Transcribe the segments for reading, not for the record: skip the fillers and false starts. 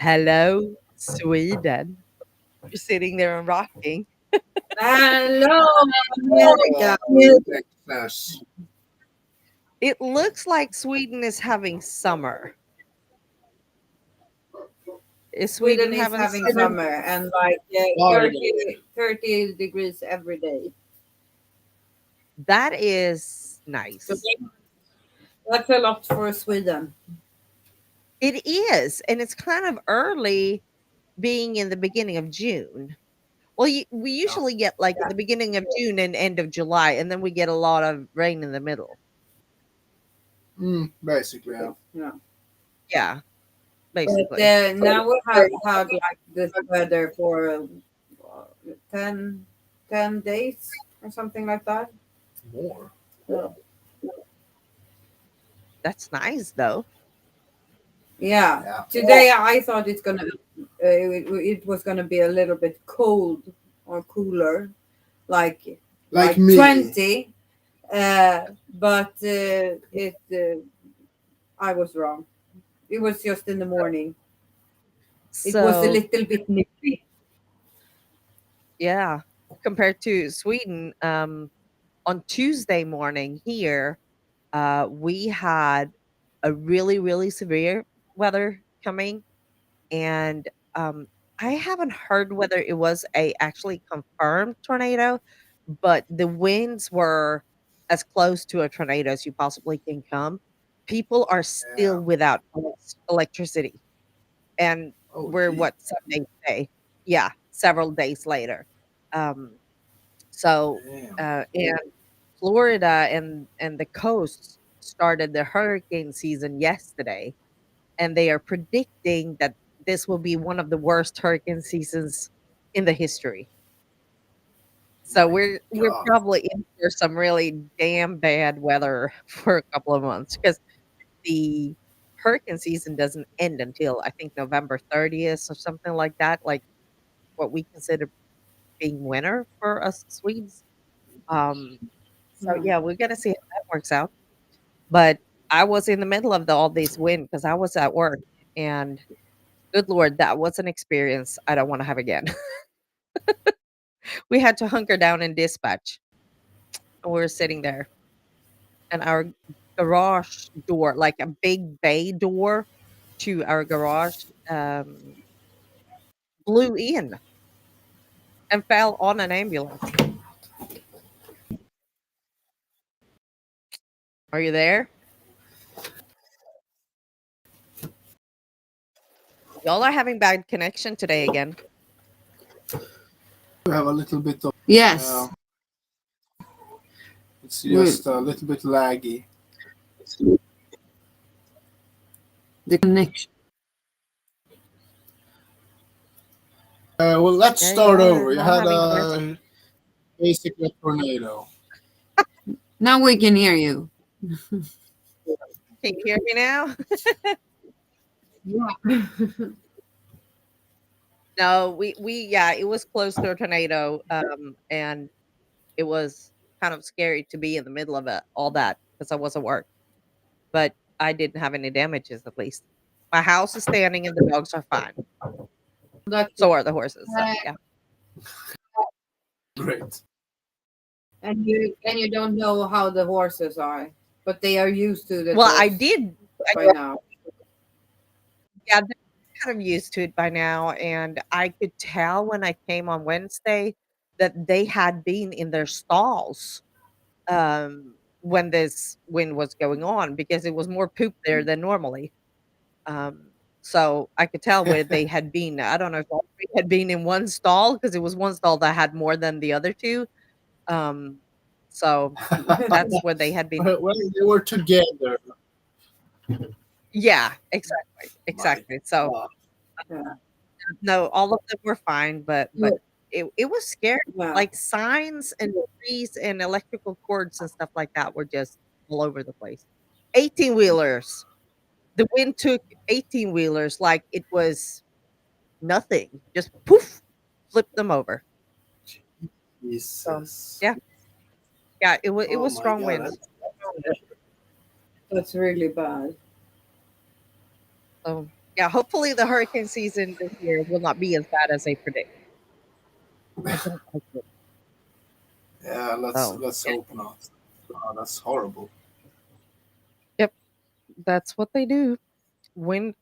Hello, Sweden. You're sitting there and rocking. Hello, Oh, America. Texas. It looks like Sweden is having summer. Is Sweden Sweden is having having summer? summer and like Florida. 30 degrees every day. That is So nice. that's a lot for Sweden. It is, and it's kind of early being in the beginning of June. Well, we Yeah. usually get like at the beginning of June and end of July, and then we get a lot of rain in the middle. Basically, yeah. Yeah. Yeah, But basically. now we have had like this weather for 10, 10 days or something like that. More. Yeah. That's nice though. Yeah. Yeah. Today I thought it was gonna be a little bit cold or cooler, like Like like me. 20. But I was wrong. It was just in the morning. It was a So little bit nippy. yeah, compared to Sweden, on Tuesday morning here, we had a really, really severe weather coming, and I haven't heard whether it was a actually confirmed tornado, but the winds were as close to a tornado as you possibly can come. People are Yeah. still without electricity, and Oh, we're gee. what, 7 days away? Yeah, several days later. Um, so, Damn. and Florida and the coast started the hurricane season yesterday, and they are predicting that this will be one of the worst hurricane seasons in the history. So My we're God. probably in for some really damn bad weather for a couple of months because the hurricane season doesn't end until I think November 30th or something like that, like what we consider being winter for us Swedes. Um, so Hmm. yeah, we're gonna see how that works out. But I was in the middle of all this wind because I was at work, and good lord, that was an experience I don't want to have again. We had to hunker down in dispatch. And we were sitting there, and our garage door, like a big bay door to our garage, um, blew in and fell on an ambulance. Are you there? Y'all are having bad connection today again. We have a little bit of. Yes. It's We, just a little bit laggy. the connection. Well, let's Yeah, start y'all are over. You not had having the best. a basically a tornado. Now we can hear you. Can you hear me now? Yeah. No, we yeah, it was close to a tornado, and it was kind of scary to be in the middle of it, all that because I was at work, but I didn't have any damages at least. My house is standing and the dogs are fine. That's So are the horses. So uh, yeah. Great. and you don't know how the horses are, but they are used to the Well, I dogs did. by now. Yeah, they're kind of used to it by now, and I could tell when I came on Wednesday that they had been in their stalls when this wind was going on because it was more poop there than normally. Um, so I could tell where they had been. I don't know if all three had been in one stall because it was one stall that had more than the other two. Um, so that's where they had been. Well, they were together. Yeah, exactly, My exactly. So God. Yeah. no, all of them were fine, but it was scary. Yeah. Like signs and trees and electrical cords and stuff like that were just all over the place. 18 wheelers. The wind took 18 wheelers like it was nothing. Just poof, flipped them over. So Jesus. yeah, yeah, it Oh was my strong God. winds. That's really bad. So Yeah, hopefully the hurricane season this year will not be as bad as they predict. I don't like it. Yeah, Oh, let's hope not. Oh, that's horrible. yep, that's what they do. When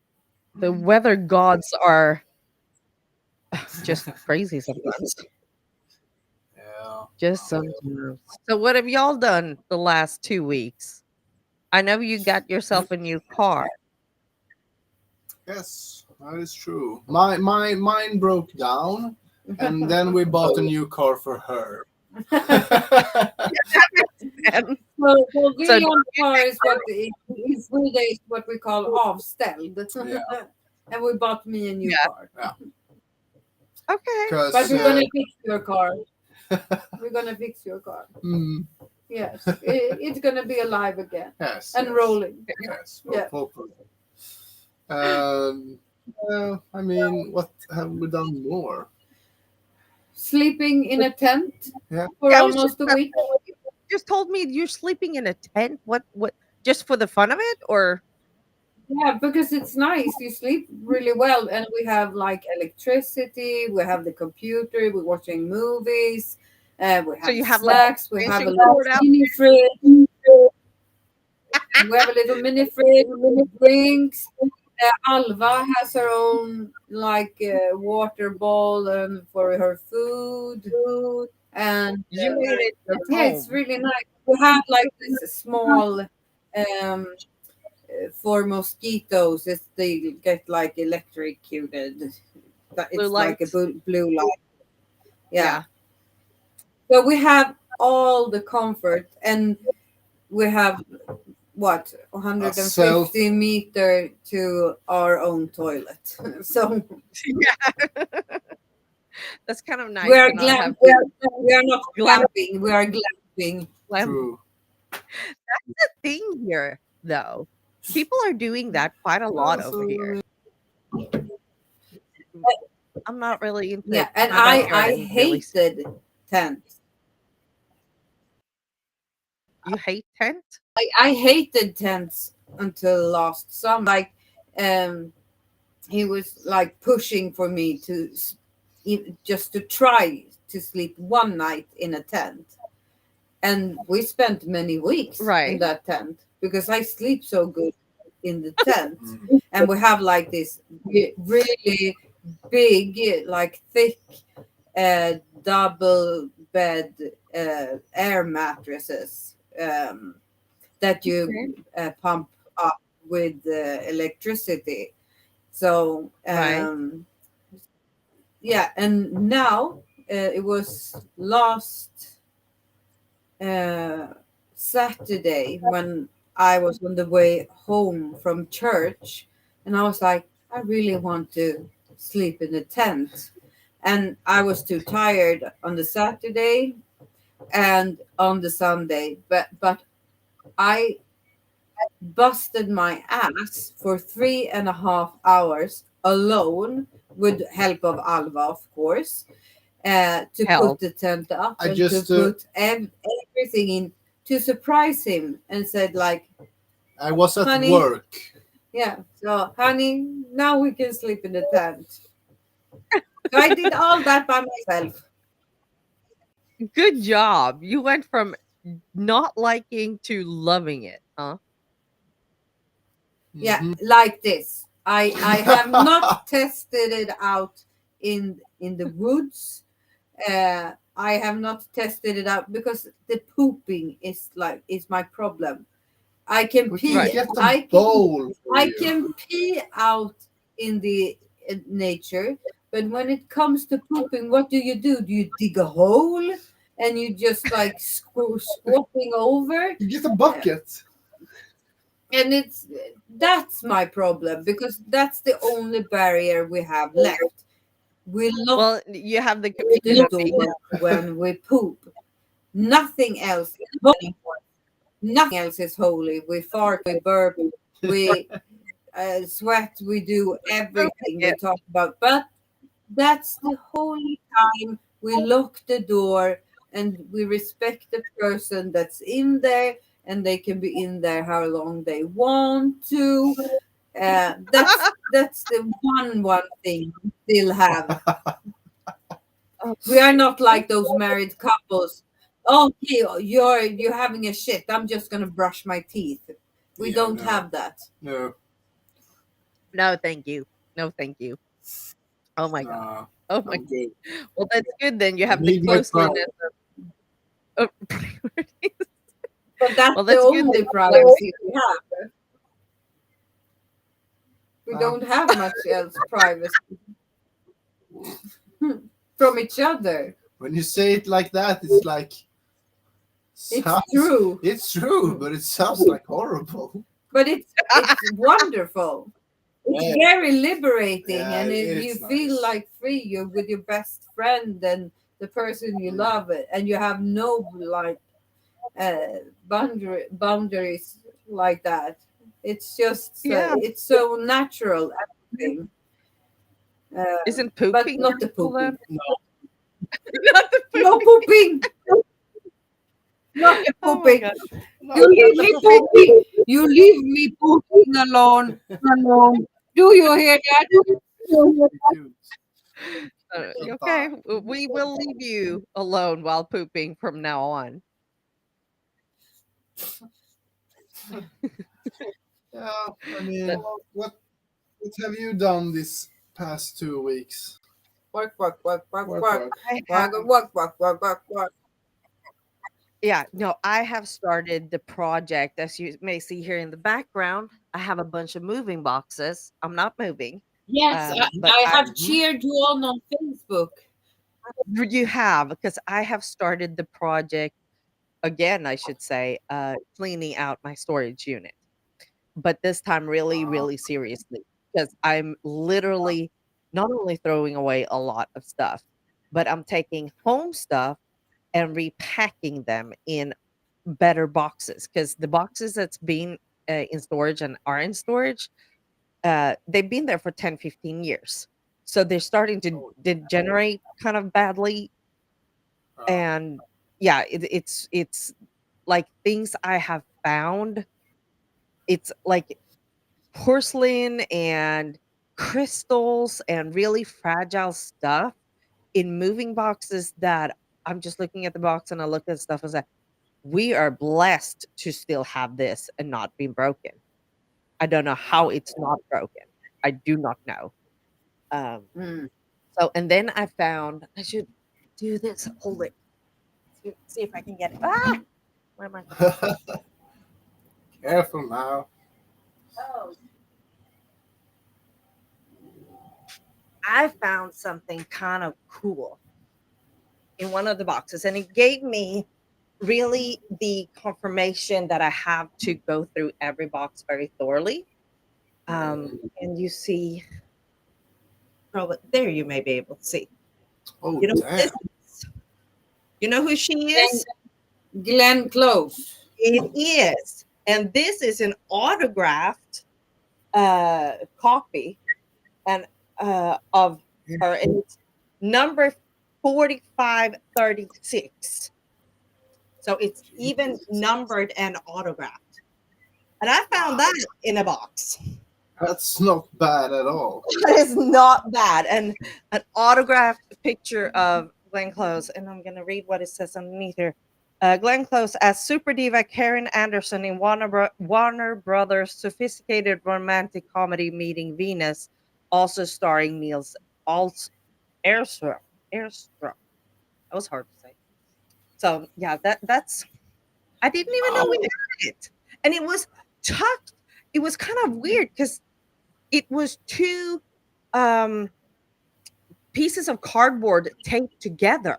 the weather gods are just crazy sometimes. Yeah. Just sometimes. So what have y'all done the last 2 weeks? I know you got yourself a new car. Yes, that is true. Mine broke down, and then we bought a new car for her. And Well, so William car is what in Sweden is what we call avställd. Yeah. And we bought me a new Yeah. car. okay. But Because we're gonna fix your car. We're gonna fix your car. Yes, it's gonna be alive again yes, and yes, rolling. Yes, Yeah. hopefully. I mean, what have we done more? Sleeping in a tent Yeah. for Yeah, I was almost a about week. you just told me you're sleeping in a tent. What just for the fun of it or Yeah, because it's nice. You sleep really well, and we have like electricity. We have the computer. We're watching movies. We so have you have like snacks. We have a extension little cord out? mini fridge. We have a little mini fridge with drinks. Alva has her own like water bowl and for her food, and You made it your yeah, it's home. really nice. We have like this small for mosquitoes. It's they get like electrocuted. Blue It's like a lights. blue light. Yeah. Yeah. So we have all the comfort, and we have what A 150 meter to our own toilet. So Yeah. That's kind of nice we are to not have we are not glam glamping. We are glamping. glam True. thing here though. People are doing that quite a lot over here. I'm not really into Yeah, and my backyard I and really hated tents. you hate tent? I hated tents until last summer. Like, he was like pushing for me to just to try to sleep one night in a tent, and we spent many weeks in Right. that tent because I sleep so good in the tent, Mm. and we have like this really big, like thick, double bed air mattresses. That you Okay. pump up with electricity. So Right. yeah, and now it was last Saturday when I was on the way home from church, and I was like, I really want to sleep in a tent, and I was too tired on the Saturday and on the Sunday, but I busted my ass for 3.5 hours alone with help of Alva, of course, to Hell. put the tent up I and just, to put everything in to surprise him and said like, I was at honey, work. yeah, so honey, now we can sleep in the tent. So I did all that by myself. Good job. You went from not liking to loving it, huh? Yeah, Mhm. like this. I have not tested it out in the woods. I have not tested it out because the pooping is my problem. I can We pee. can Right. get a I can bowl for I you. can pee out in the nature, but when it comes to pooping, what do? Do you dig a hole and you just like squatting over? You get a bucket. And that's my problem because that's the only barrier we have left. We lock Well, you have the the community. door when we poop. Nothing else is holy. Nothing else is holy. We fart, we burp, we sweat, we do everything Yeah. we talk about. But that's the holy time we lock the door and we respect the person that's in there, and they can be in there how long they want to. That's the one thing we still have. Oh, We are not like those married couples. Oh, okay, you're having a shit. I'm just gonna brush my teeth. We Yeah, don't no, have that. no, no, thank you. No, thank you. Oh my god. no. Oh my. I'm good. Well, that's good then. You I have the need my closeliness pride. of priorities. But that's Well, the that's good only that you have privacy we have. We Uh, don't have much else privacy from each other. when you say it like that, it's like It's sounds. true, It's true, but it sounds like horrible. but it's wonderful. It's Yeah, very liberating, yeah, and you it's feel nice. like free. You're with your best friend and the person you Mm. love, and you have no like boundaries like that. It's just Yeah. it's so natural, everything. Isn't But pooping not the natural then? pooping. No, Not the No pooping. pooping. Not the Oh my pooping. god. You no. leave The me pooping. pooping. You leave me pooping alone. Alone. Do you hear that? Dude, don't Okay, die. we will leave you alone while pooping from now on. Yeah, I But mean, what have you done this past 2 weeks? Work, work, work, work, Work, work. work. I have, Work. yeah, no, I have started the project. As you may see here in the background, I have a bunch of moving boxes. I'm not moving, Yes, but I I have Hmm. cheered you on Facebook. you have because I have started the project again. I should say, cleaning out my storage unit, but this time really, Uh, really seriously because I'm literally not only throwing away a lot of stuff, but I'm taking home stuff and repacking them in better boxes because the boxes that's been in storage and are in storage, they've been there for 10, 15 years. So they're starting to oh, degenerate kind of badly. uh, And yeah, it's like things I have found. It's like porcelain and crystals and really fragile stuff in moving boxes that I'm just looking at the box and I look at stuff and say, we are blessed to still have this and not being broken. I don't know how it's not broken. I do not know. Um, Mm. so, and then I found I should do this. Hold it. See if I can get it. Ah, where am I? careful now. Oh, I found something kind of cool in one of the boxes, and it gave me really the confirmation that I have to go through every box very thoroughly. And you see, probably there you may be able to see. Oh You know what this damn! is? You know who she Glenn, is? Glenn Close. It is. And this is an autographed copy and of her. And it's number 4536. So it's even numbered and autographed. And I found Wow, that in a box. that's not bad at all. That is not bad. And an autographed picture of Glenn Close. And I'm going to read what it says underneath here. Glenn Close as super diva Karen Anderson in Warner Brothers' sophisticated romantic comedy Meeting Venus, also starring Niels Airstrom. Airstrom. That was hard to say. So yeah, that's I didn't even know we Wow. had it, and it was tucked. It was kind of weird because it was two um, pieces of cardboard taped together.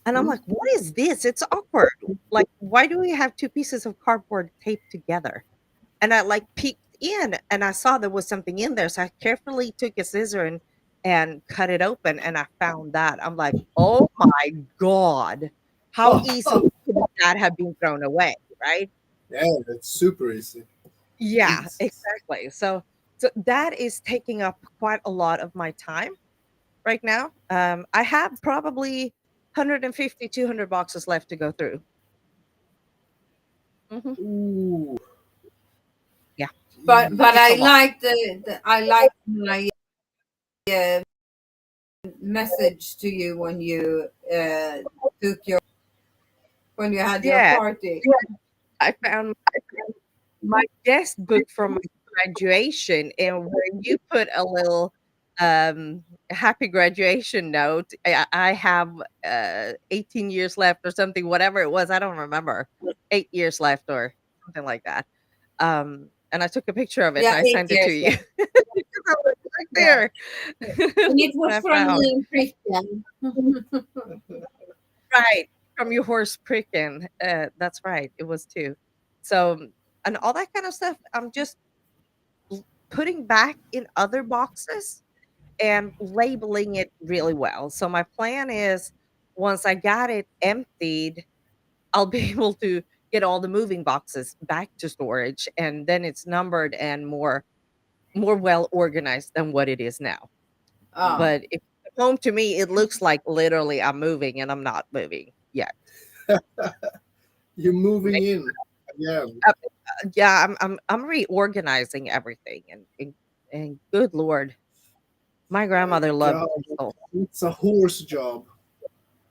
And I'm Hmm? like, what is this? It's awkward. Like, why do we have two pieces of cardboard taped together? And I like peeked in and I saw there was something in there. So I carefully took a scissor and cut it open and I found that. I'm like, oh my God. How easily could that have been thrown away? Right. Yeah, that's super easy. Yeah, Jesus. exactly. So that is taking up quite a lot of my time right now. I have probably 150, 200 boxes left to go through. Mhm. Ooh. Yeah. but It's a I lot. like I like my uh, message to you when you took your when you had your Yeah, party. I found my guest book from my graduation, and where you put a little happy graduation note. I have 18 years left or something, whatever it was. I don't remember. 8 years left or something like that. And I took a picture of it and Yeah, I eight sent it to years. you. Yeah, Because I was right yeah. there. And it What was I from found. Christian. Right, from your horse pricking. That's right, it was too. So, and all that kind of stuff, I'm just putting back in other boxes and labeling it really well. So my plan is once I got it emptied, I'll be able to get all the moving boxes back to storage, and then it's numbered and more well organized than what it is now. Oh, But if you come home to me, it looks like literally I'm moving and I'm not moving yet. You're moving in. Yeah. Yeah, I'm reorganizing everything, and good lord, my My grandmother loved God, pencil. it's a horse job.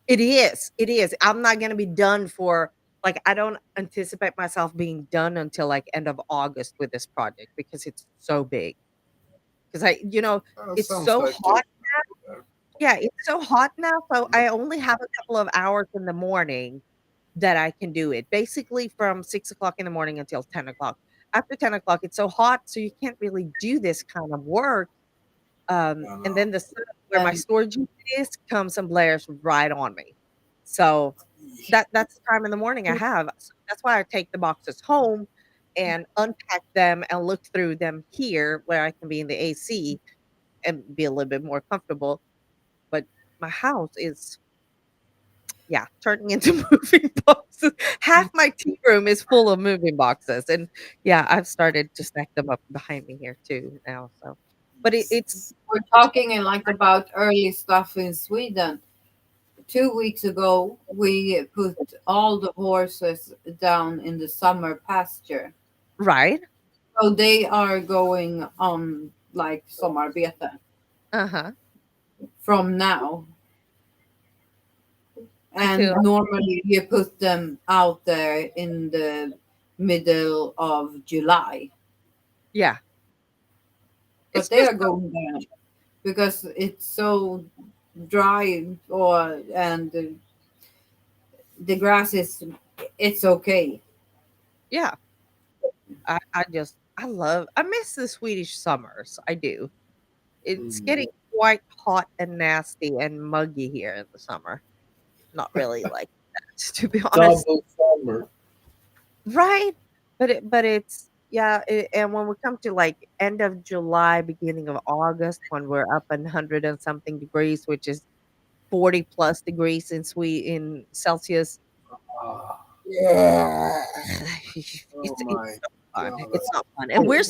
It is, it is. I'm not gonna be done for like, I don't anticipate myself being done until, like, end of August with this project because it's so big. Because it's Sounds so like it. hot. Yeah, it's so hot now, so I only have a couple of hours in the morning that I can do it. Basically from 6 o'clock in the morning until 10 o'clock. After 10 o'clock, it's so hot, so you can't really do this kind of work. And Uh, then the sun where my and storage unit is comes and blares right on me. So that's the time in the morning I have. So that's why I take the boxes home and unpack them and look through them here where I can be in the AC and be a little bit more comfortable. But my house is, yeah, turning into moving boxes. Half my tea room is full of moving boxes, and yeah, I've started to stack them up behind me here too now. So, but it's we're it's talking like about early stuff in Sweden. 2 weeks ago, we put all the horses down in the summer pasture. right. So they are going on like sommarbete Uh huh. from now. And Until normally you put them out there in the middle of July. yeah, it's But they just are going there because it's so dry or and the grass is it's okay. yeah. I miss the Swedish summers. I do. It's mm, getting quite hot and nasty and muggy here in the summer. Not really like that, to be honest. double summer. Right? It's yeah, and when we come to, like, end of July, beginning of August, when we're up in 100 and something degrees, which is 40 plus degrees in Celsius. Ah, Yeah. oh It's my not fun. God. It's not fun, and we're,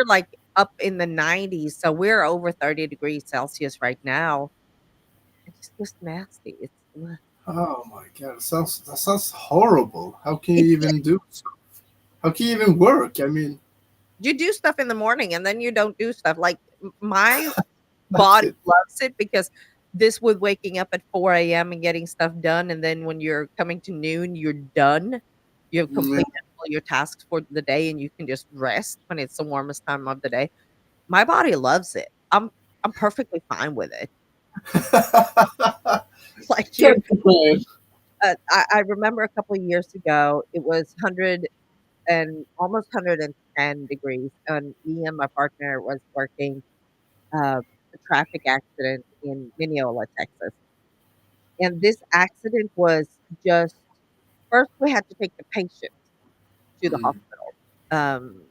like, up in the 90s, so we're over 30 degrees Celsius right now. It's just nasty. It's ugh. Oh my God. That sounds horrible. How can you It even do so? How can you even work? I mean, You do stuff in the morning, and then you don't do stuff, like, my that's body it. loves it because this with waking up at 4 a.m. and getting stuff done, and then when you're coming to noon, you're done. You've Mm, completed all your tasks for the day, and you can just rest when it's the warmest time of the day. My body loves it. I'm perfectly fine with it. yeah. Like you, Can't complain. I remember a couple of years ago, it was 100 and almost 110 degrees, and me and my partner was working a traffic accident in Mineola, Texas. And this accident was just first we had to take the patient to the Mm, hospital. Um,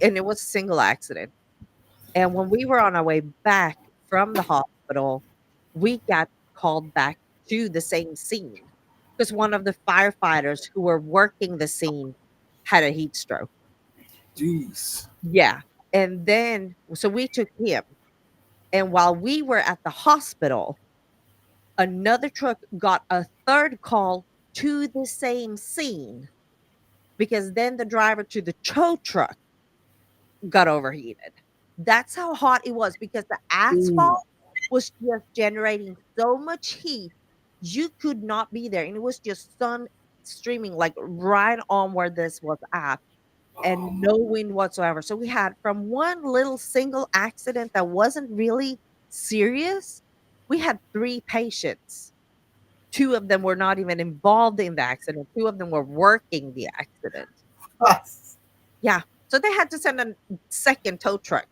and it was a single accident. And when we were on our way back from the hospital, we got called back to the same scene because one of the firefighters who were working the scene had a heat stroke. jeez. Yeah. And then, so we took him. And while we were at the hospital, another truck got a third call to the same scene because then the driver to the tow truck got overheated. That's how hot it was because the Ooh. asphalt was just generating so much heat, you could not be there, and it was just sun streaming, like, right on where this was at, Oh and my. no wind whatsoever. So we had from one little single accident that wasn't really serious, we had 3 patients. 2 of them were not even involved in the accident, 2 of them were working the accident. Yeah, so they had to send a second tow truck.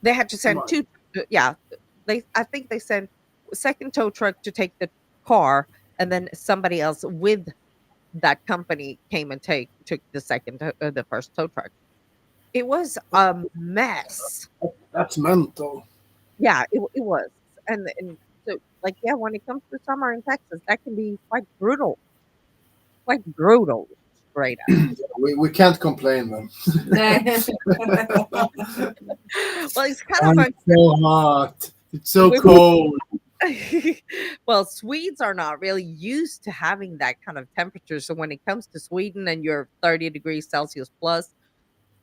They had to send My. 2 yeah, I think they sent a second tow truck to take the car, and then somebody else with that company came and took the first tow truck. It was a mess. That's mental. Yeah, it was, and so, like, yeah, when it comes to summer in Texas, that can be quite brutal, straight up. We can't complain then. Nej. Well, it's kind of And fun. it's so hot. It's so We cold. Well, Swedes are not really used to having that kind of temperature. So when it comes to Sweden and you're 30 degrees Celsius plus,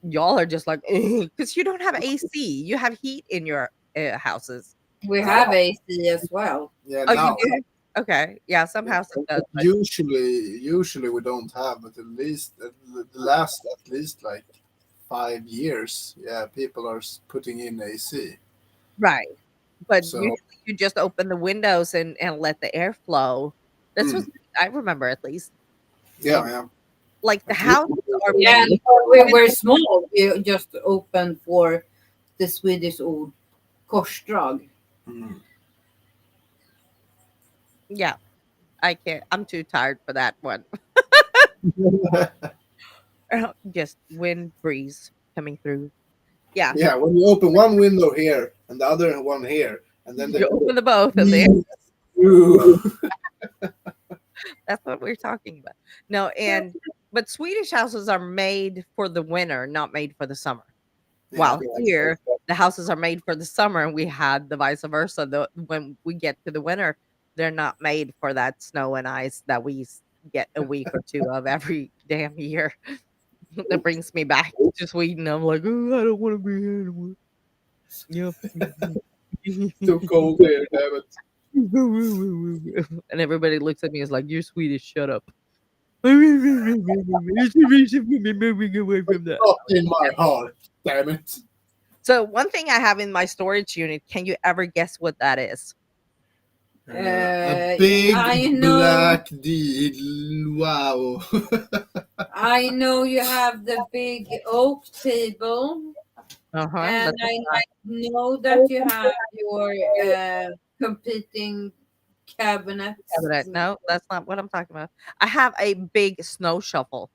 y'all are just like, because you don't have AC. You have heat in your houses. We have AC as well. Yeah, Oh, you now. do? Okay. Yeah, some houses does. But Usually we don't have, but at least the last at least like 5 years, yeah, people are putting in AC. right. But So usually you just open the windows and let the air flow. That's what mm, I remember at least. yeah, And yeah. like the At least houses are Yeah, made. we were small. We just opened for the Swedish old korsdrag. mm. Yeah, I can't. I'm too tired for that one. Just wind breeze coming through. Yeah, Yeah, when you open one window here and the other one here, and then you the open the both and there. breeze through. That's what we're talking about. No, but Swedish houses are made for the winter, not made for the summer. Yeah, While here, the houses are made for the summer, and we had the vice versa. When we get to the winter, they're not made for that snow and ice that we get a week or two of every damn year. That brings me back to Sweden. I'm like, oh, I don't want to be here anymore. Yep. too cold here, damn it. And everybody looks at me as like, "You're Swedish, shut up." You should be moving away from that. Not in my heart, damn it. So one thing I have in my storage unit, can you ever guess what that is? A big I know. black deal. Wow. I know you have the big oak table, Uh-huh. and That's I know that you have your competing cabinets. cabinet. No, that's not what I'm talking about. I have a big snow shovel.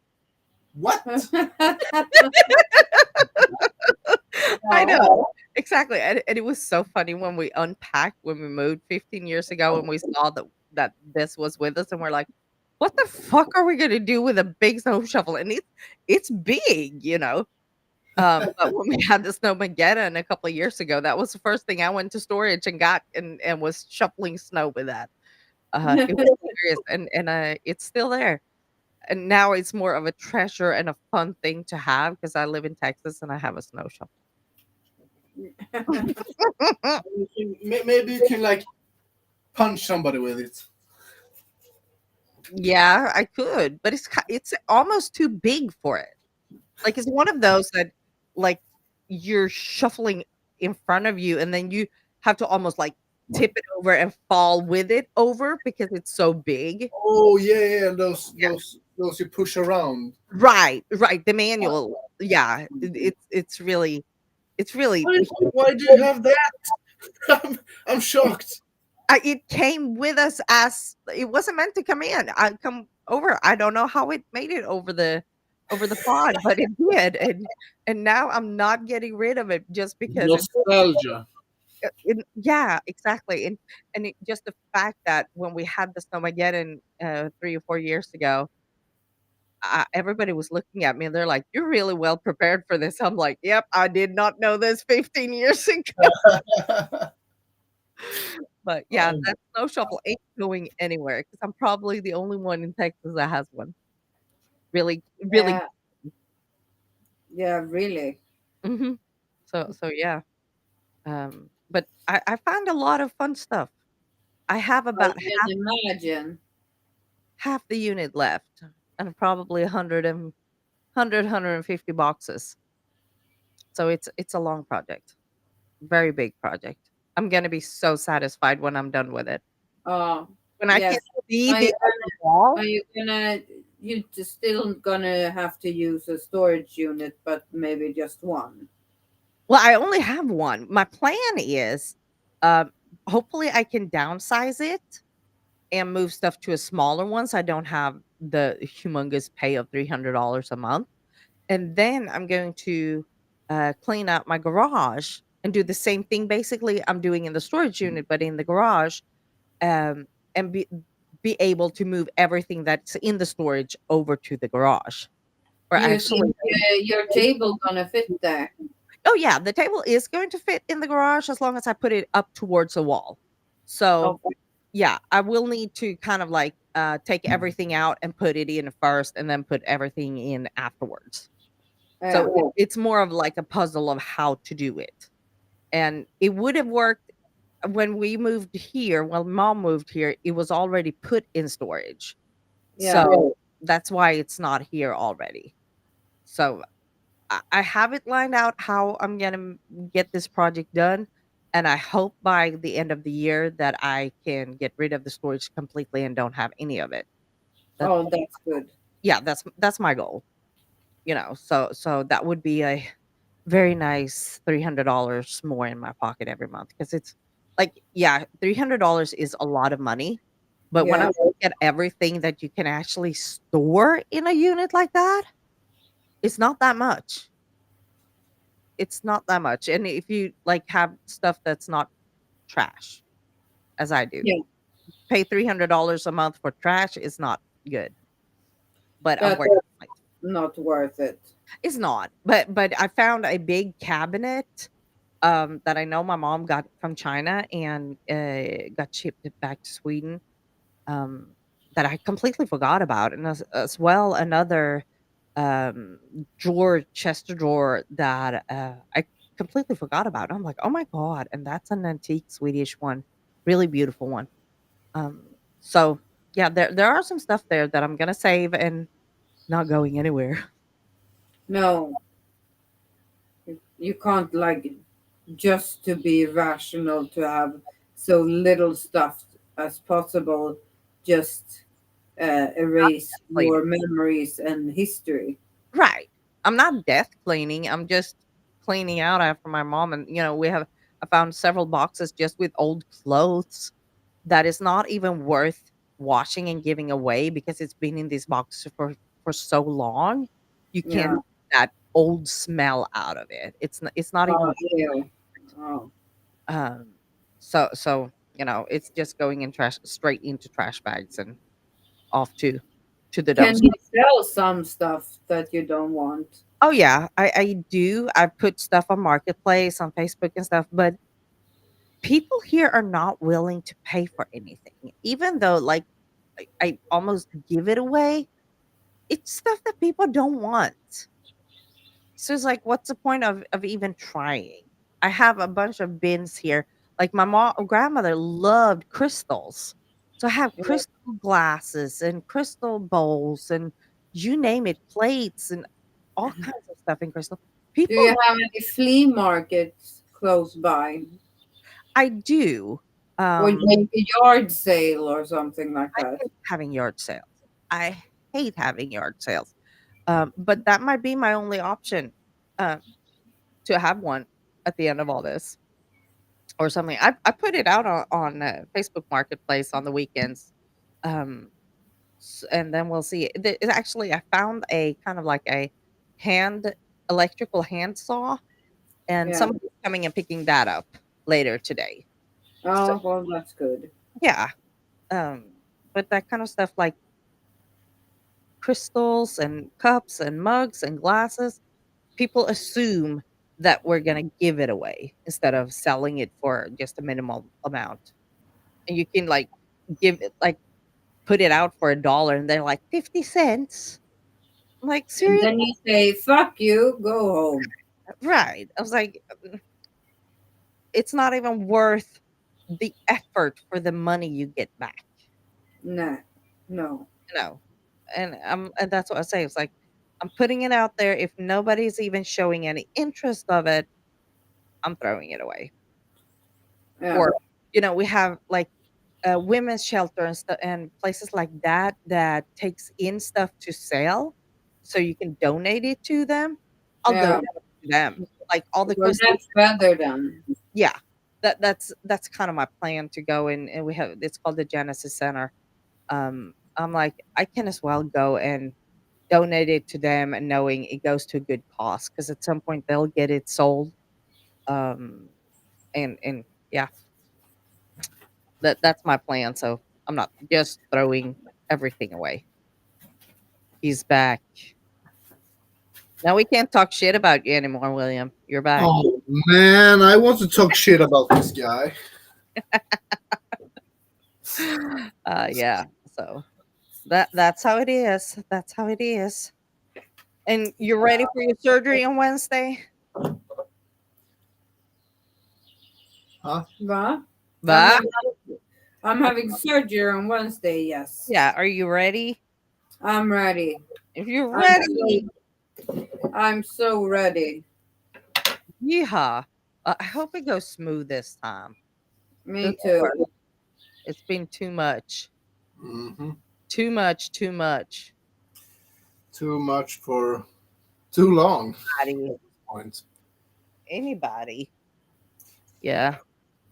What? I know. Exactly. And it was so funny when we unpacked when we moved 15 years ago and we saw that this was with us and we're like, what the fuck are we gonna do with a big snow shovel? And it's big, you know. But when we had the Snowmageddon a couple of years ago, that was the first thing I went to storage and got and was shoveling snow with that. It was hilarious and it's still there. And now it's more of a treasure and a fun thing to have because I live in Texas and I have a snow shovel. Maybe you can like punch somebody with it. Yeah, I could, but it's almost too big for it. Like, it's one of those that, like, you're shuffling in front of you, and then you have to almost, like, tip it over and fall with it over because it's so big. Oh yeah, yeah, those Yeah. those you push around. Right, right, the manual. Yeah, it's really Why do you have that? I'm shocked. it came with us as it wasn't meant to come in. I come over. I don't know how it made it over the pond, but it did, and now I'm not getting rid of it just because Nostalgia. yeah, exactly, just the fact that when we had the Snowmageddon 3 or 4 years ago, everybody was looking at me and they're like, "You're really well prepared for this." I'm like, "Yep, I did not know this 15 years ago." But yeah, Um, that snow shovel ain't going anywhere because I'm probably the only one in Texas that has one. Really, really, Yeah, yeah, really. Hmm. So yeah. But I found a lot of fun stuff. I have I about can imagine. half the unit left and probably 150 boxes. So it's a long project, very big project. I'm gonna be so satisfied when I'm done with it. Oh, When I can yes. see Are you the other wall. are you gonna you just still gonna have to use a storage unit, but maybe just one? Well, I only have one. My plan is, um, hopefully I can downsize it and move stuff to a smaller one so I don't have the humongous pay of $300 a month. And then I'm going to clean out my garage and do the same thing basically I'm doing in the storage unit, but in the garage, um, and be able to move everything that's in the storage over to the garage. Or Do you actually, think your table gonna fit there? oh yeah, the table is going to fit in the garage as long as I put it up towards the wall. So Okay. yeah, I will need to kind of like take everything out and put it in first, and then put everything in afterwards. So Yeah. it's more of like a puzzle of how to do it. And it would have worked when we moved here. Well, mom moved here, it was already put in storage. Yeah. So that's why it's not here already. So I have it lined out how I'm gonna get this project done. And I hope by the end of the year that I can get rid of the storage completely and don't have any of it. That Oh, that's good. Yeah, that's my goal. So that would be a very nice $300 more in my pocket every month, because it's like, yeah, $300 is a lot of money, but when I Yeah. look at everything that you can actually store in a unit like that, it's not that much. It's not that much, and if you, like, have stuff that's not trash, as I do, Yeah. pay $300 a month for trash is not good, but I'm That's working on it. not worth it. It's not, but I found a big cabinet, that I know my mom got from China and, got shipped it back to Sweden, um, that I completely forgot about, and as well another, um, chest drawer that, I completely forgot about. I'm like, "Oh my god," and that's an antique Swedish one, really beautiful one. So, yeah, there are some stuff there that I'm gonna save and not going anywhere. No, you can't like just to be rational to have so little stuff as possible. Just erase Cleaning. your memories and history. Right. I'm not death cleaning, I'm just cleaning out after my mom, and, I found several boxes just with old clothes that is not even worth washing and giving away because it's been in these boxes for so long. You can't Yeah. get that old smell out of it. It's not even Oh, ew. Oh. um it's just going in trash, straight into trash bags and off to the Can dumpster. you sell some stuff that you don't want? Oh yeah, I do. I put stuff on Marketplace, on Facebook and stuff, but people here are not willing to pay for anything. Even though, like, I almost give it away, it's stuff that people don't want. So it's like, what's the point of even trying? I have a bunch of bins here. Like my mom grandmother loved crystals. So I have Yeah. crystal glasses and crystal bowls and you name it, plates and all kinds of stuff in crystal. Do you People have any flea markets close by? I do. Or Um, like a yard sale or something like I that? hate having yard sales. I hate having yard sales. But that might be my only option, uh, to have one at the end of all this or something. I put it out on Facebook Marketplace on the weekends, um, and then we'll see. Actually, I found a kind of like a hand electrical hand saw, and Yeah. somebody's coming and picking that up later today. So Oh, well, that's good. yeah, um, but that kind of stuff like crystals and cups and mugs and glasses, people assume that we're gonna give it away instead of selling it for just a minimal amount. And you can, like, give it like, put it out for $1 and they're like, 50 cents? I'm like, And "Serious?" then you say, fuck you, go home. Right. I was like, it's not even worth the effort for the money you get back. No, no. You know, and that's what I say. It's like I'm putting it out there. If nobody's even showing any interest of it, I'm throwing it away. Yeah, Or we have like a women's shelter and stuff and places like that that takes in stuff to sell, so you can donate it to them. I'll yeah. donate it to them. Like all the Well, Christmas. that's better then. Yeah, that's kind of my plan to go in, and we have it's called the Genesis Center. I'm like, I can as well go and donate it to them and knowing it goes to a good cause because at some point they'll get it sold. Um, and yeah, that's my plan. So I'm not just throwing everything away. He's back. Now we can't talk shit about you anymore, William. You're back. Oh man, I want to talk shit about this guy. Yeah. So that's how it is. That's how it is. And you're ready for your surgery on Wednesday? Huh? What? But I'm having surgery on Wednesday. Yes. yeah, are you ready? I'm ready. If you're I'm ready, I'm so ready. yeehaw. I hope it goes smooth this time. Me Good too. Lord. It's been too much. Hmm. Too much, too much. Too much for too long. Anybody. Point. Anybody. Yeah.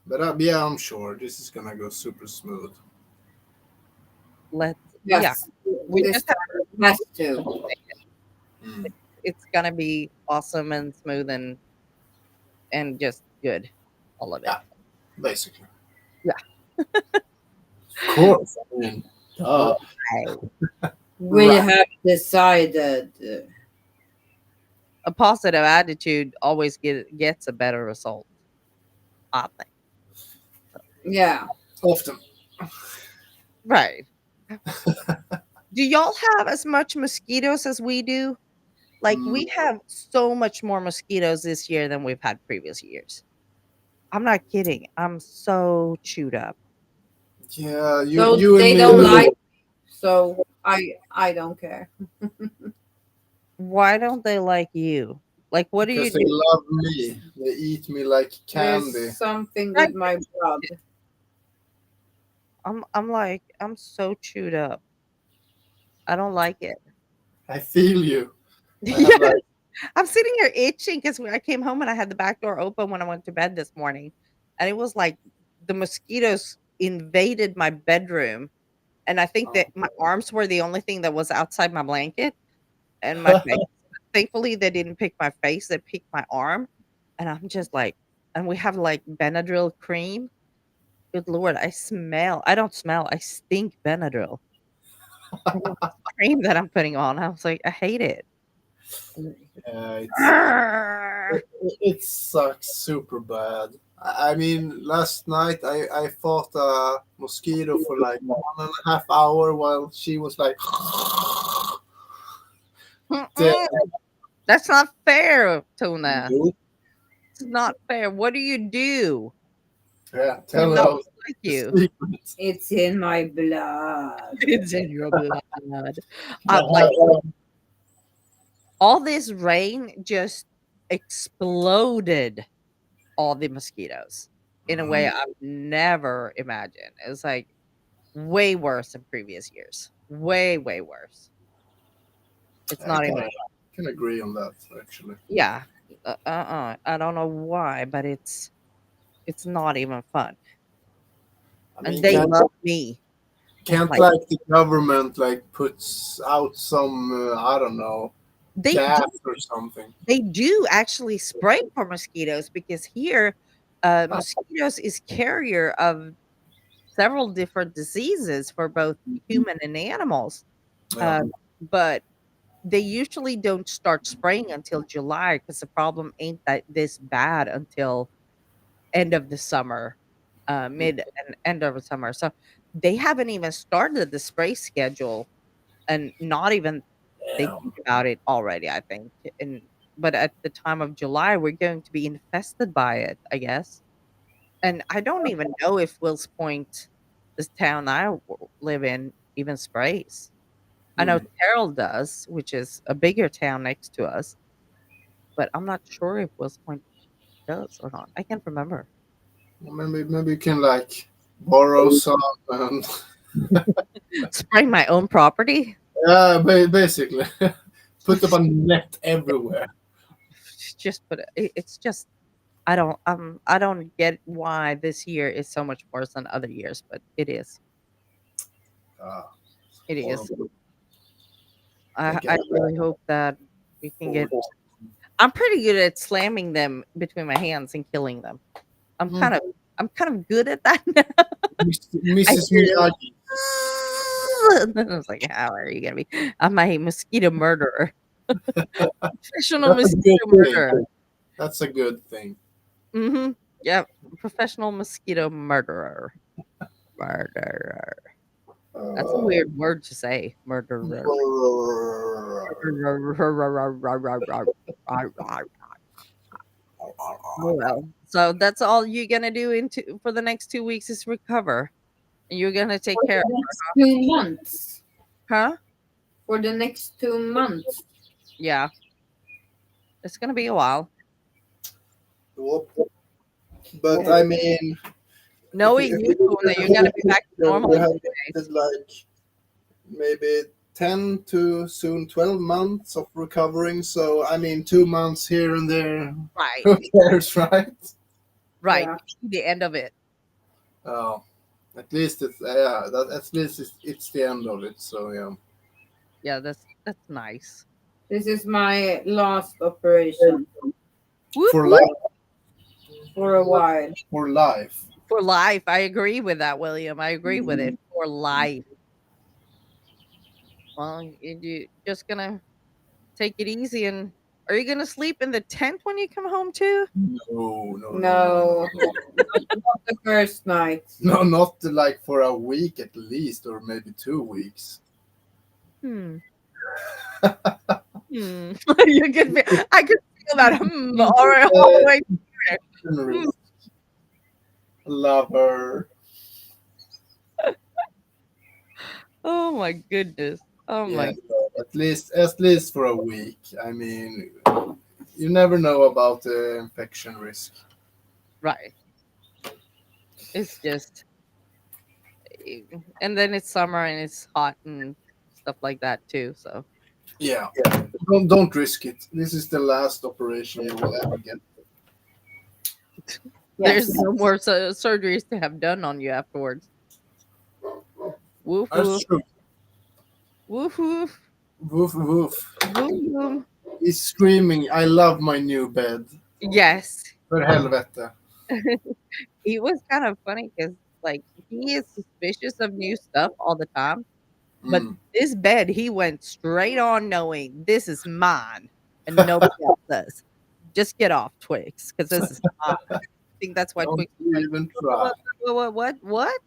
But yeah, I'm sure this is gonna go super smooth. Let's Yes. yeah. We This just have time has to. Mm. it's gonna be awesome and smooth and just good. All of it. Yeah. Basically. Yeah. Of course. I mean, We Right. have decided. A positive attitude always gets a better result. I think. Yeah. often. Right. Do y'all have as much mosquitoes as we do? Like we have so much more mosquitoes this year than we've had previous years. I'm not kidding. I'm so chewed up. Yeah, So you and they me. don't like. So I don't care. Why don't they like you? Like what do you Because they do? love me. They eat me like candy. There's something Right. with my blood. I'm like I'm so chewed up. I don't like it. I feel you. I Yeah. have like, I'm sitting here itching because I came home and I had the back door open when I went to bed this morning, and it was like the mosquitoes invaded my bedroom, and I think that my arms were the only thing that was outside my blanket and my face. Thankfully, they didn't pick my face; they picked my arm, and I'm just like, and we have like Benadryl cream. Good Lord, I smell. I don't smell. I stink Benadryl. Cream that I'm putting on. I was like, I hate it. it sucks super bad. I mean, last night I fought a mosquito for like 1.5 hours while she was like, dead. That's not fair, Tuna. Nope. It's not fair. What do you do? Yeah, Tell tell me her not how like you. secret. It's in my blood. It's in your blood. Like all this rain just exploded all the mosquitoes in a way I've never imagined. It was like way worse than previous years. Way, way worse. It's I not can, even. can agree on that actually. Yeah. I don't know why, but it's not even fun. I And mean, they love me. can't like- like the government like puts out some I don't know They gas do, or something. they do actually spray for mosquitoes because here, mosquitoes is carrier of several different diseases for both human and animals. Yeah. But they usually don't start spraying until July because the problem ain't that this bad until end of the summer, mid and end of the summer. So they haven't even started the spray schedule and not even thinking about it already, I think. And but at the time of July, we're going to be infested by it, I guess. And I don't even know if Wills Point, this town live in, even sprays. I know Mm. Terrell does, which is a bigger town next to us, but I'm not sure if Wills Point does or not. I can't remember. Maybe you can like borrow some and Spraying my own property? yeah, basically put up a net everywhere. Just put it's just I don't get why this year is so much worse than other years, but it is. Ah, It is. horrible. I really hope that we can get. I'm pretty good at slamming them between my hands and killing them. I'm Hmm. kind of I'm kind of good at that now. I Mrs. hear them. Miyagi. And then I was like, how are you gonna be? I'm a mosquito murderer, professional That's a mosquito good thing. murderer. That's a good thing. Mm-hmm. Yep, professional mosquito murderer. Murderer. That's a weird word to say. Murderer. Oh, well. So that's all you're gonna do into for the next 2 weeks is recover. And you're gonna take For care of the next 2 months. huh? For the next 2 months. Yeah. It's gonna be a while. Whoop. But I mean, Knowing you two that you're gonna be back to normal we in have 2 days. waited like maybe 10 to soon 12 months of recovering. So I mean, 2 months here and there. Right. Who cares, right? Right. Yeah. The end of it. Oh, at least it's yeah. At least it's the end of it. So yeah. Yeah, that's nice. This is my last operation Whoop, For whoop. life. for a while. For life. For life. I agree with that, William. I agree with it. For life. Well, you just gonna take it easy and are you gonna sleep in the tent when you come home too? No. Not the first night. No, not like for a week at least, or maybe 2 weeks. Hmm. Hmm. You could be, I could feel that all the way. Generous. Lover. Oh my goodness. Oh Yeah, my at least for a week. I mean, you never know about the infection risk. right. It's just and then it's summer and it's hot and stuff like that too. So Yeah. Don't risk it. This is the last operation you will ever get. there's Yes. no more surgeries to have done on you afterwards. Woof That's woof true. woof woof Woof woof. woof woof. He's screaming, "I love my new bed." Yes. För helvete. It was kind of funny because like he is suspicious of new stuff all the time. But Mm. this bed, he went straight on knowing this is mine and nobody else's. Just get off, Twix, because this is mine. I think that's why Don't Twix was like, even try. what?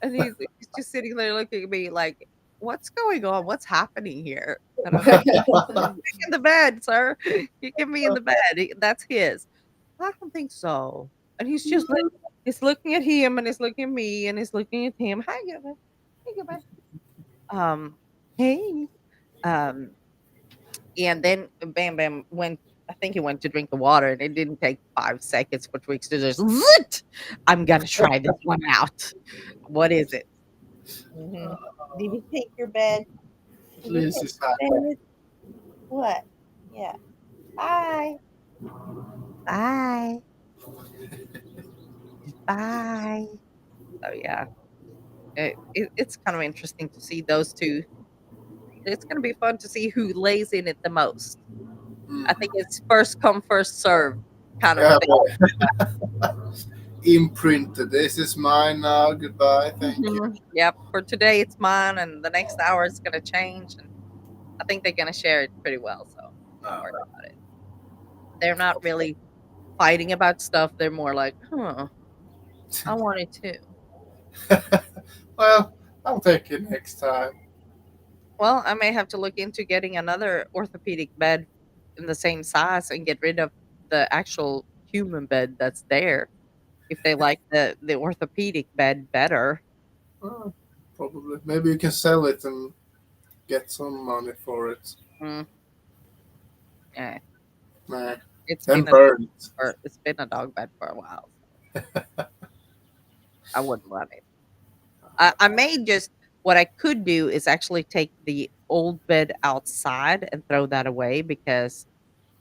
And he's just sitting there looking at me like, what's going on? What's happening here? And I'm like, in the bed, sir. You can be in the bed. That's his. I don't think so. And he's just like, he's looking at him and he's looking at me and he's looking at him. Hi, Gilbert. Hey, Gilbert. Um, hey. Um, and then Bam Bam went. I think he went to drink the water, and it didn't take 5 seconds for Twix to just. Zit! I'm gonna try this one out. What is it? Mhm. Did you take your bed? At least he's happy. Bed? What? Yeah. Bye. Bye. Bye. So yeah, it's kind of interesting to see those two. It's gonna be fun to see who lays in it the most. I think it's first come, first serve kind of Yeah, thing. imprinted. This is mine now. Goodbye. Thank you. Mhm. Yep. For today, it's mine, and the next hour it's gonna change, and I think they're gonna share it pretty well. So don't worry about it. They're not really fighting about stuff. They're more like, huh, I want it too. Well, I'll take it next time. Well, I may have to look into getting another orthopedic bed in the same size and get rid of the actual human bed that's there if they like the orthopedic bed better. Uh, Probably. Maybe you can sell it and get some money for it. Mm, yeah, Nah. it's Then been a burn it. it's been a dog bed for a while. I wouldn't want it. I may just what I could do is actually take the old bed outside and throw that away because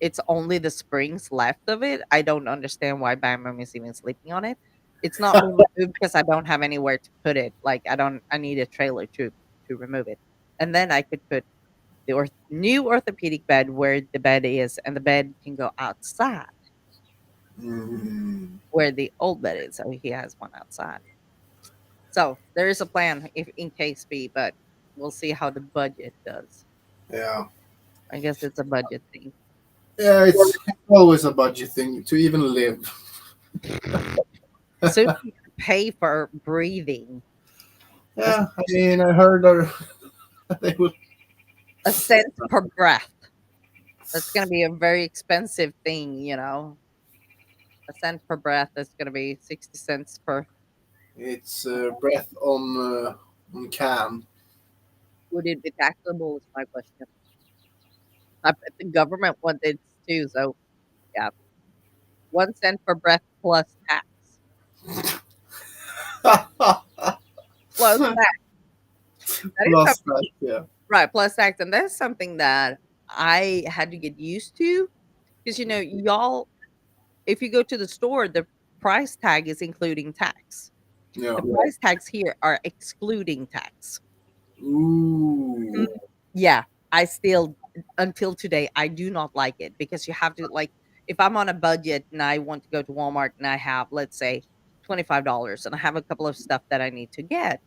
it's only the springs left of it. I don't understand why Bam Bam is even sleeping on it. It's not being removed because I don't have anywhere to put it. Like I need a trailer to remove it, and then I could put the new orthopedic bed where the bed is, and the bed can go outside Mm, where the old bed is. So he has one outside. So there is a plan if in case be, but we'll see how the budget does. yeah. I guess it's a budget thing. Yeah, it's always a budget thing to even live. So you pay for breathing. Yeah, I mean, I heard they would. A cent per breath. That's gonna be a very expensive thing, you know. A cent per breath is gonna be 60 cents per. It's breath on can. Would it be taxable? Is my question. I bet the government wanted to, so yeah, 1 cent per breath plus tax. Plus tax. That is Plus something, that, yeah. right? Plus tax, and that's something that I had to get used to because you know, y'all, if you go to the store, the price tag is including tax. Yeah. The price tags here are excluding tax. Ooh. Yeah, I still until today, I do not like it because you have to like if I'm on a budget and I want to go to Walmart and I have, let's say, $25 and I have a couple of stuff that I need to get,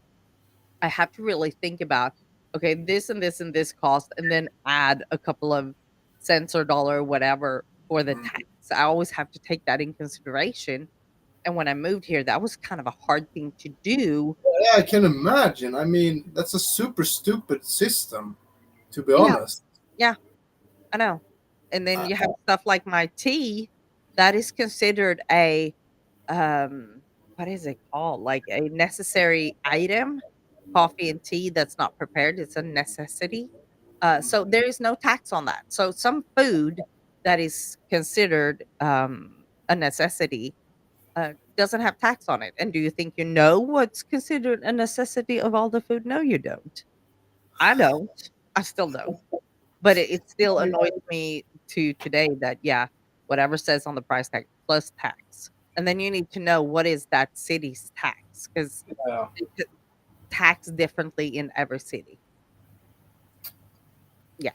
I have to really think about, okay, this and this and this cost, and then add a couple of cents or dollar, whatever, for the Mm. tax. I always have to take that in consideration. And when I moved here, that was kind of a hard thing to do. Yeah, I can imagine. I mean, that's a super stupid system, to be Yeah, honest. yeah, I know. And then Uh, you have stuff like my tea that is considered a um what is it called? Like a necessary item. Coffee and tea that's not prepared, it's a necessity. So there is no tax on that. So some food that is considered a necessity doesn't have tax on it. And do you think you know what's considered a necessity of all the food? No, you don't. I don't. I still don't. But it still annoys me to today that yeah, whatever says on the price tag plus tax. And then you need to know what is that city's tax because yeah. it's taxed differently in every city. Yeah,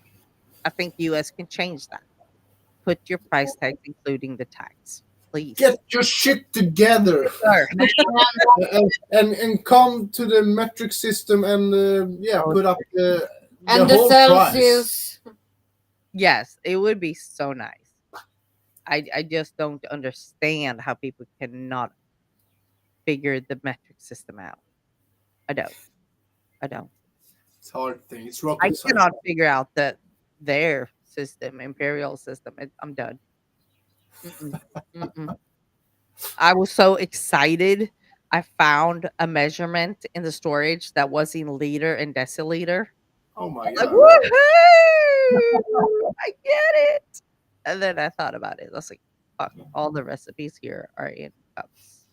I think US can change that. Put your price tags including the tax, please. Get your shit together Sure. and come to the metric system and yeah, Oh, put up the And the whole price. Celsius. yes, it would be so nice. I just don't understand how people cannot figure the metric system out. I don't. I don't. It's a hard thing. It's I rocket science. cannot figure out their system, imperial system. I'm done. Mm-mm, mm-mm. I was so excited. I found a measurement in the storage that was in liter and deciliter. Oh my I'm like, god. woohoo! I get it. And then I thought about it. I was like, fuck, all the recipes here are in cups.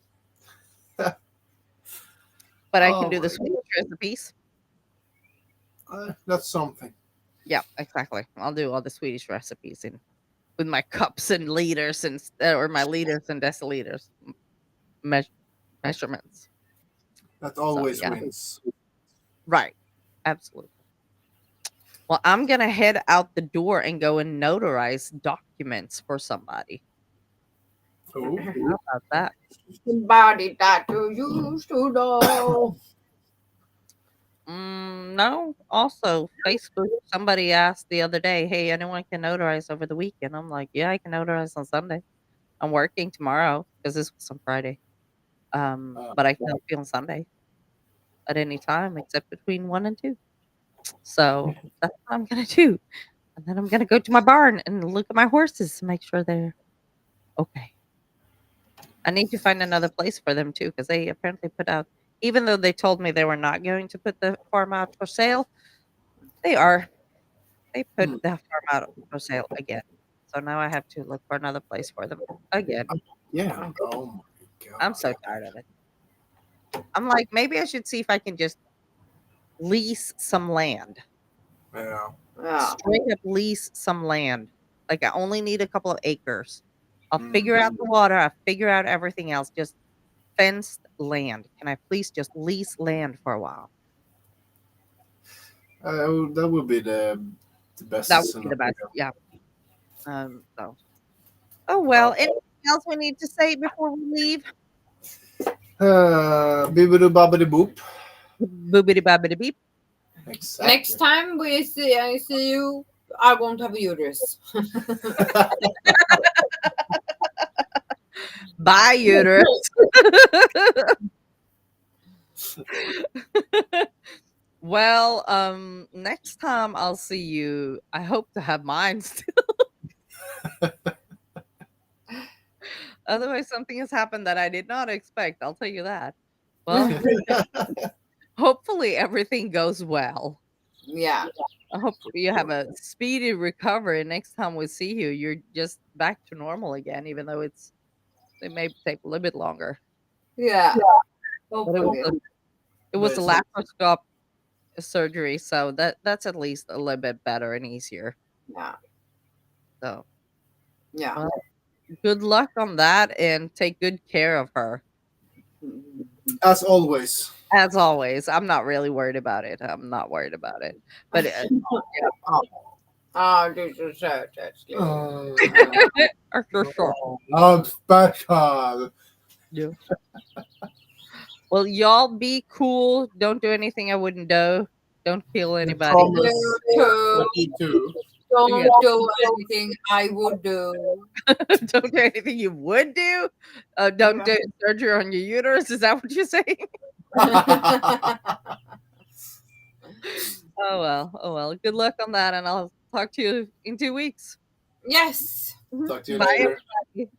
But I can Oh do the my Swedish recipes. that's something. Yeah, exactly. I'll do all the Swedish recipes in with my cups and liters and or my liters and deciliters meas- measurements. That So always yeah, wins. right, absolutely. Well, I'm gonna head out the door and go and notarize documents for somebody. Oh. How about that? Somebody that you used to know. No. Also, Facebook. Somebody asked the other day, "Hey, anyone can notarize over the weekend?" I'm like, "Yeah, I can notarize on Sunday. I'm working tomorrow because this was on Friday. But I can help you on Sunday at any time except between 1 and 2. So that's what I'm gonna do. And then I'm gonna go to my barn and look at my horses to make sure they're okay. I need to find another place for them too, because they apparently put out, even though they told me they were not going to put the farm out for sale, they are. They put Hmm. the farm out for sale again. So now I have to look for another place for them again. Yeah. Oh my I'm god. so tired of it. I'm like, maybe I should see if I can just lease some land. Yeah. Yeah. Straight up lease some land. Like I only need a couple of acres. I'll Mm. figure out the water, I'll figure out everything else. Just fenced land. Can I please just lease land for a while? That would be the best That would be the scenario. best. Yeah. So oh well. Anything else we need to say before we leave? Bibbidi bobbidi boop. Boobity bobbity beep. Exactly. Next time I see you, I won't have a uterus. Bye, uterus. Well, next time I'll see you, I hope to have mine still. Otherwise, something has happened that I did not expect. I'll tell you that. Well, hopefully everything goes well. Yeah. I hope you have a speedy recovery. Next time we see you, you're just back to normal again, even though it may take a little bit longer. Yeah. But it was Hopefully. it was a Basically. laparoscope surgery, so that's at least a little bit better and easier. Yeah. So Yeah. well, good luck on that and take good care of her. As always. As always, I'm not really worried about it. I'm not worried about it. But Oh, this is so touching. for sure. I'm special. Yeah. Well, y'all be cool. Don't do anything I wouldn't do. Don't kill anybody. Promise. So, Me too. don't Yeah. do anything I would do. Don't do anything you would do. Don't do surgery on your uterus. Is that what you're saying? Oh well. Oh well. Good luck on that, and I'll talk to you in 2 weeks. Yes. Talk to you Bye, later. everybody.